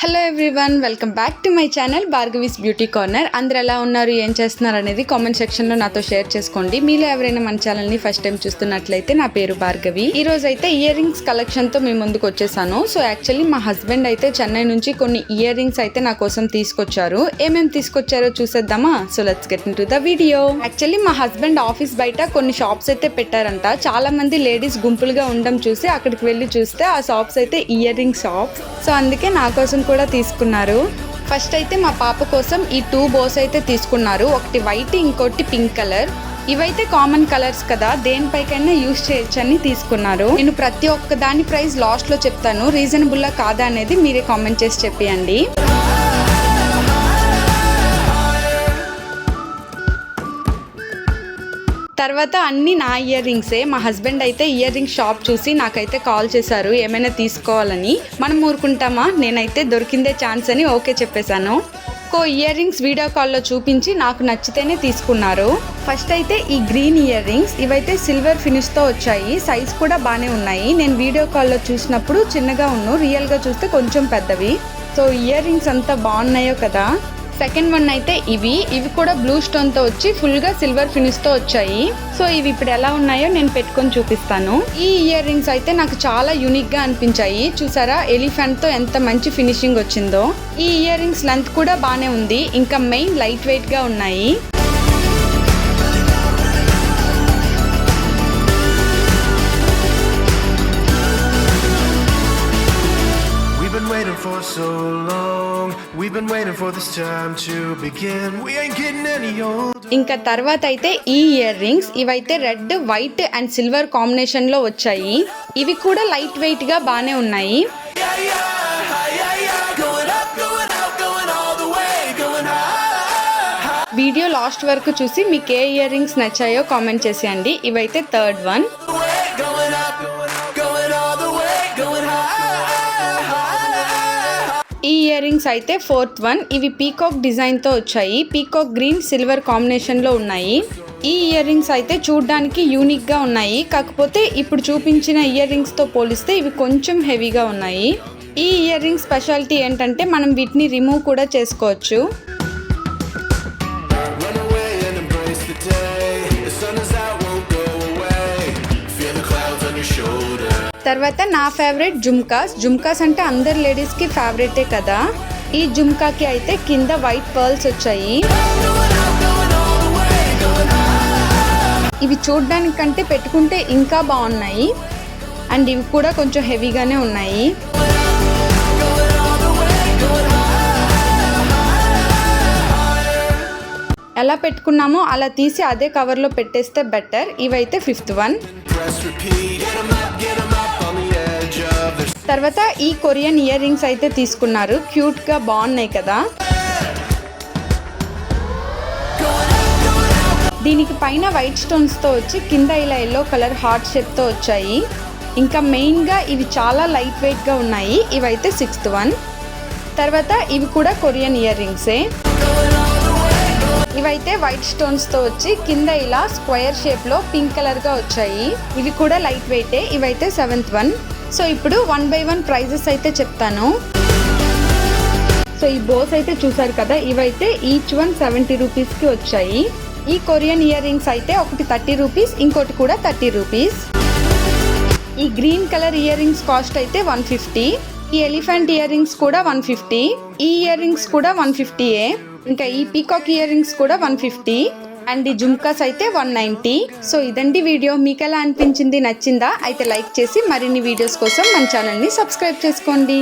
Hello everyone, welcome back to my channel Bhargavi's beauty corner. అందరు ఎలా ఉన్నారు, ఏం చేస్తున్నారు అనేది కామెంట్ సెక్షన్లో నాతో షేర్ చేసుకోండి. మీలో ఎవరైనా మన ఛానల్ని ఫస్ట్ టైం చూస్తున్నట్లయితే నా పేరు భార్గవి. ఈ రోజు అయితే ఇయర్ రింగ్స్ కలెక్షన్తో మీ ముందుకు వచ్చేసాను. సో యాక్చువల్లీ మా హస్బెండ్ అయితే చెన్నై నుంచి కొన్ని ఇయర్ రింగ్స్ అయితే నా కోసం తీసుకొచ్చారు. ఏమేమి తీసుకొచ్చారో చూసేద్దామా? So let's get into the video. Actually మా హస్బెండ్ ఆఫీస్ బయట కొన్ని షాప్స్ అయితే పెట్టారంట. చాలా మంది లేడీస్ గుంపులుగా ఉండడం చూసి అక్కడికి వెళ్ళి చూస్తే ఆ షాప్స్ అయితే ఇయర్ రింగ్ షాప్స్. సో అందుకే నా కోసం కూడా తీసుకున్నారు. ఫస్ట్ అయితే మా పాప కోసం ఈ 2 బోస్ అయితే తీసుకున్నారు. ఒకటి వైట్, ఇంకోటి పింక్ కలర్. ఇవైతే కామన్ కలర్స్ కదా, దేనిపైకైనా యూజ్ చేయొచ్చు అని తీసుకున్నారు. నేను ప్రతి ఒక్క దాని ప్రైస్ లాస్ట్ లో చెప్తాను. రీజనబుల్లా కాదా అనేది మీరే కామెంట్ చేసి చెప్పేయండి. తర్వాత అన్ని నా ఇయర్ రింగ్సే. మా హస్బెండ్ అయితే ఇయర్ రింగ్ షాప్ చూసి నాకైతే కాల్ చేశారు ఏమైనా తీసుకోవాలని. మనం ఊరుకుంటామా? నేనైతే దొరికిందే ఛాన్స్ అని ఓకే చెప్పేశాను. ఇయర్ రింగ్స్ వీడియో కాల్లో చూపించి నాకు నచ్చితేనే తీసుకున్నారు. ఫస్ట్ అయితే ఈ గ్రీన్ ఇయర్ రింగ్స్, ఇవైతే సిల్వర్ ఫినిష్తో వచ్చాయి. సైజ్ కూడా బాగానే ఉన్నాయి. నేను వీడియో కాల్లో చూసినప్పుడు చిన్నగా ఉన్నాయి, రియల్గా చూస్తే కొంచెం పెద్దవి. సో ఇయర్ రింగ్స్ అంతా బాగున్నాయో కదా. సెకండ్ వన్ అయితే ఇవి కూడా బ్లూ స్టోన్ తో వచ్చి ఫుల్ గా సిల్వర్ ఫినిష్ తో వచ్చాయి. సో ఇవి ఇప్పుడు ఎలా ఉన్నాయో నేను పెట్టుకొని చూపిస్తాను. ఈ ఇయర్ రింగ్స్ అయితే నాకు చాలా యూనిక్ గా అనిపించాయి. చూసారా ఎలిఫెంట్ తో ఎంత మంచి ఫినిషింగ్ వచ్చిందో. ఈ ఇయర్ రింగ్స్ లెంత్ కూడా బాగానే ఉంది. ఇంకా మెయిన్ లైట్ వెయిట్ గా ఉన్నాయి. For so long we've been waiting for this time to begin. We ain't getting any older. ఇంకా తర్వాత అయితే ఈ ఇయర్ రింగ్స్, ఇవైతే red, white and silver combination లో వచ్చాయి. ఇవి కూడా లైట్ వెయిట్ గా బానే ఉన్నాయి. వీడియో లాస్ట్ వరకు చూసి మీకు ఏ ఇయర్ రింగ్స్ నచ్చాయో కామెంట్ చేసేయండి. ఇవైతే థర్డ్ వన్. ఈ ఇయర్ రింగ్స్ అయితే ఫోర్త్ వన్. ఇవి పీకాక్ డిజైన్ తో వచ్చాయి. పీకాక్ గ్రీన్ సిల్వర్ కాంబినేషన్ లో ఉన్నాయి. ఈ ఇయర్ రింగ్స్ అయితే చూడడానికి యూనిక్ గా ఉన్నాయి. కాకపోతే ఇప్పుడు చూపించిన ఇయర్ రింగ్స్ తో పోలిస్తే ఇవి కొంచెం హెవీగా ఉన్నాయి. ఈ ఇయర్ రింగ్ స్పెషాలిటీ ఏంటంటే మనం వీటిని రిమూవ్ కూడా చేసుకోవచ్చు. తర్వాత నా ఫేవరెట్ జుమ్కాస్ అంటే అందరు లేడీస్ కి ఫేవరెటే కదా. ఈ జుమ్కాకి అయితే కింద వైట్ పర్ల్స్ వచ్చాయి. ఇవి చూడ్డానికంటే పెట్టుకుంటే ఇంకా బాగున్నాయి. అండ్ ఇవి కూడా కొంచెం హెవీగానే ఉన్నాయి. ఎలా పెట్టుకున్నామో అలా తీసి అదే కవర్లో పెట్టేస్తే బెటర్. ఇవైతే ఫిఫ్త్ వన్. తర్వాత ఈ కొరియన్ ఇయర్ రింగ్స్ అయితే తీసుకున్నారు. క్యూట్ గా బాగున్నాయి కదా. దీనికి పైన వైట్ స్టోన్స్ తో వచ్చి కింద ఇలా ఎల్లో కలర్ హార్ట్ షేప్ తో వచ్చాయి. ఇంకా మెయిన్ గా ఇవి చాలా లైట్ వెయిట్ గా ఉన్నాయి. ఇవైతే సిక్స్త్ వన్. తర్వాత ఇవి కూడా కొరియన్ ఇయర్ రింగ్సే. ఇవైతే వైట్ స్టోన్స్ తో వచ్చి కింద ఇలా స్క్వేర్ షేప్ లో పింక్ కలర్ గా వచ్చాయి. ఇవి కూడా లైట్ వెయిటే. ఇవైతే సెవెంత్ వన్. సో ఇప్పుడు 1 by 1 ప్రైజెస్ అయితే చెప్తాను. సో ఈ బోస్ అయితే చూసారు కదా, ఇవైతే ఈచ్ వన్ 70 రూపీస్కి వచ్చాయి. ఈ కొరియన్ ఇయర్ రింగ్స్ అయితే ఒకటి 30 రూపీస్, ఇంకోటి కూడా 30 రూపీస్. ఈ green colour ear rings cost అయితే 150. ఈ ఎలిఫెంట్ ఇయర్ రింగ్స్ కూడా 150. ఈ ఇయర్ రింగ్స్ కూడా 150ఏ. ఇంకా ఈ పీకాక్ ఇయర్ రింగ్స్ కూడా 150. అండ్ ఈ జుమ్కాస్ అయితే 190. సో ఇదండి వీడియో. మీకు ఎలా అనిపించింది? నచ్చిందా? అయితే లైక్ చేసి మరిన్ని వీడియోస్ కోసం మన ఛానల్ని సబ్స్క్రైబ్ చేసుకోండి.